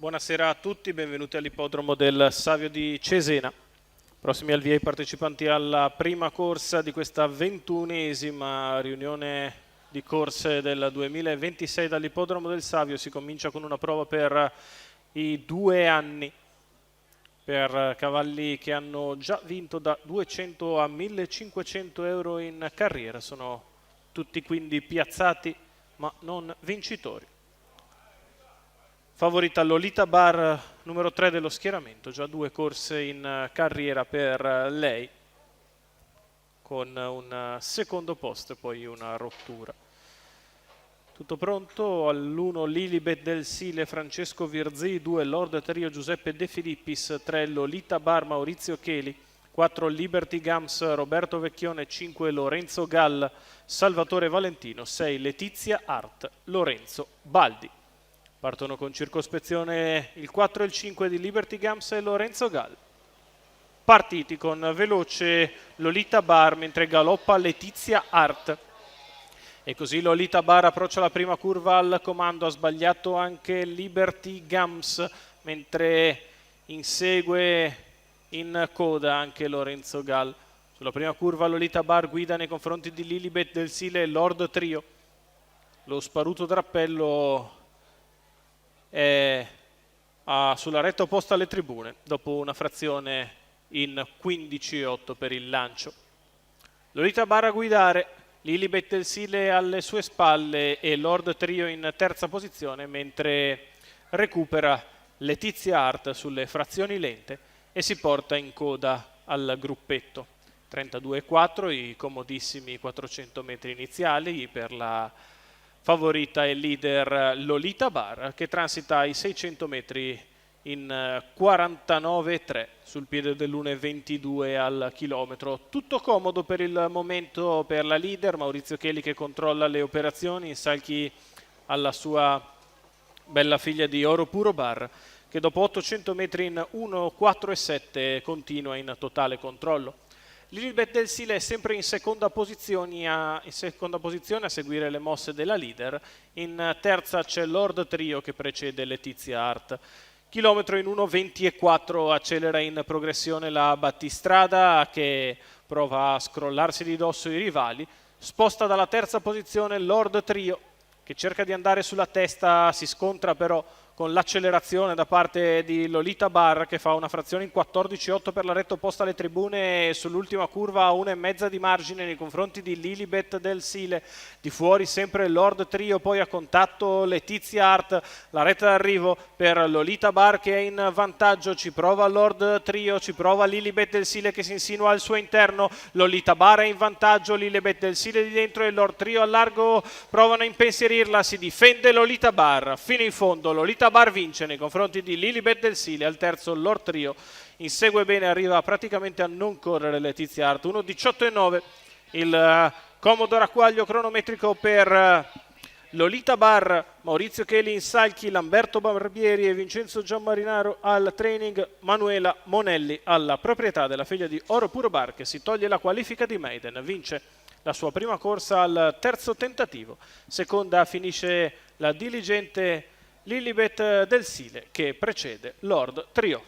Buonasera a tutti, benvenuti all'ippodromo del Savio di Cesena. Prossimi al via i partecipanti alla prima corsa di questa 21esima riunione di corse del 2026 dall'ippodromo del Savio. Si comincia con una prova per i 2 anni, per cavalli che hanno già vinto da 200 a 1500 euro in carriera. Sono tutti quindi piazzati ma non vincitori. Favorita Lolita Bar, numero 3 dello schieramento, già 2 corse in carriera per lei, con un secondo posto e poi una rottura. Tutto pronto, all'1 Lilibet del Sile Francesco Virzì, 2 Lord Trio Giuseppe De Filippis, 3 Lolita Bar Maurizio Cheli, 4 Liberty Gams Roberto Vecchione, 5 Lorenzo Gall Salvatore Valentino, 6 Letizia Art Lorenzo Baldi. Partono con circospezione il 4 e il 5 di Liberty Gams e Lorenzo Gall. Partiti con veloce Lolita Bar mentre galoppa Letizia Art. E così Lolita Bar approccia la prima curva al comando, ha sbagliato anche Liberty Gams, mentre insegue in coda anche Lorenzo Gall. Sulla prima curva Lolita Bar guida nei confronti di Lilibet del Sile Lord Trio. Lo sparuto drappello è sulla retta opposta alle tribune, dopo una frazione in 15,8 per il lancio. Lolita Bar a guidare, Lilibet del Sile alle sue spalle e Lord Trio in terza posizione, mentre recupera Letizia Art sulle frazioni lente e si porta in coda al gruppetto. 32,4 i comodissimi 400 metri iniziali per la favorita e leader Lolita Bar, che transita i 600 metri in 49,3 sul piede dell'1,22 al chilometro. Tutto comodo per il momento per la leader, Maurizio Cheli che controlla le operazioni, insalchi alla sua bella figlia di Oro Puro Bar, che dopo 800 metri in 1,4,7 continua in totale controllo. Lilibet del Sile è sempre in seconda posizione a seguire le mosse della leader. In terza c'è Lord Trio che precede Letizia Art. Chilometro in 1,24 accelera in progressione la battistrada, che prova a scrollarsi di dosso i rivali. Sposta dalla terza posizione Lord Trio che cerca di andare sulla testa, si scontra però con l'accelerazione da parte di Lolita Bar, che fa una frazione in 14,8 per la retta opposta alle tribune e sull'ultima curva a 1,5 di margine nei confronti di Lilibet del Sile. Di fuori sempre Lord Trio, poi a contatto Letizia Art, la retta d'arrivo per Lolita Bar che è in vantaggio, ci prova Lord Trio, ci prova Lilibet del Sile che si insinua al suo interno. Lolita Bar è in vantaggio, Lilibet del Sile di dentro e Lord Trio al largo provano a impensierirla, si difende Lolita Bar fino in fondo. Lolita Bar vince nei confronti di Lilibet del Sile, al terzo Lord Trio insegue bene, arriva praticamente a non correre Letizia Art. 1,18,9 il comodo racquaglio cronometrico per Lolita Bar, Maurizio Cheli in salchi, Lamberto Barbieri e Vincenzo Gianmarinaro al training, Manuela Monelli alla proprietà della figlia di Oro Puro Bar, che si toglie la qualifica di Maiden, vince la sua prima corsa al terzo tentativo. Seconda finisce la diligente Lilibet del Sile che precede Lord Trio.